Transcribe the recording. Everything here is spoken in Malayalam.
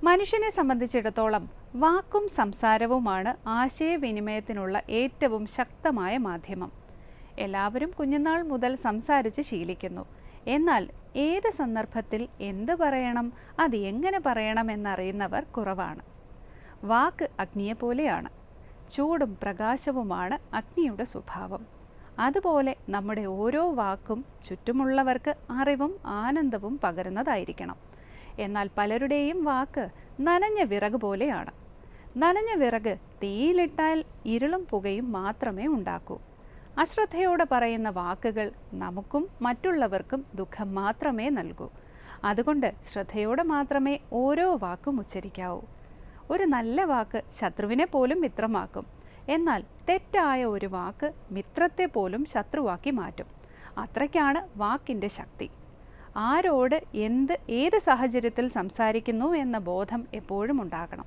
മനുഷ്യനെ സംബന്ധിച്ചിടത്തോളം വാക്കും സംസാരവുമാണ് ആശയവിനിമയത്തിനുള്ള ഏറ്റവും ശക്തമായ മാധ്യമം. എല്ലാവരും കുഞ്ഞുനാൾ മുതൽ സംസാരിച്ച് ശീലിക്കുന്നു. എന്നാൽ ഏത് സന്ദർഭത്തിൽ എന്ത് പറയണം, അത് എങ്ങനെ പറയണമെന്നറിയുന്നവർ കുറവാണ്. വാക്ക് അഗ്നിയെപ്പോലെയാണ്. ചൂടും പ്രകാശവുമാണ് അഗ്നിയുടെ സ്വഭാവം. അതുപോലെ നമ്മുടെ ഓരോ വാക്കും ചുറ്റുമുള്ളവർക്ക് അറിവും ആനന്ദവും പകരുന്നതായിരിക്കണം. എന്നാൽ പലരുടെയും വാക്ക് നനഞ്ഞ വിറക് പോലെയാണ്. നനഞ്ഞ വിറക് തീയിലിട്ടാൽ ഇരുളും പുകയും മാത്രമേ ഉണ്ടാക്കൂ. അശ്രദ്ധയോടെ പറയുന്ന വാക്കുകൾ നമുക്കും മറ്റുള്ളവർക്കും ദുഃഖം മാത്രമേ നൽകൂ. അതുകൊണ്ട് ശ്രദ്ധയോടെ മാത്രമേ ഓരോ വാക്കും ഉച്ചരിക്കാവൂ. ഒരു നല്ല വാക്ക് ശത്രുവിനെ പോലും മിത്രമാക്കും. എന്നാൽ തെറ്റായ ഒരു വാക്ക് മിത്രത്തെ പോലും ശത്രുവാക്കി മാറ്റും. അത്രയ്ക്കാണ് വാക്കിൻ്റെ ശക്തി. ആരോട് ഏത് സാഹചര്യത്തിൽ സംസാരിക്കുന്നു എന്ന ബോധം എപ്പോഴും ഉണ്ടാകണം.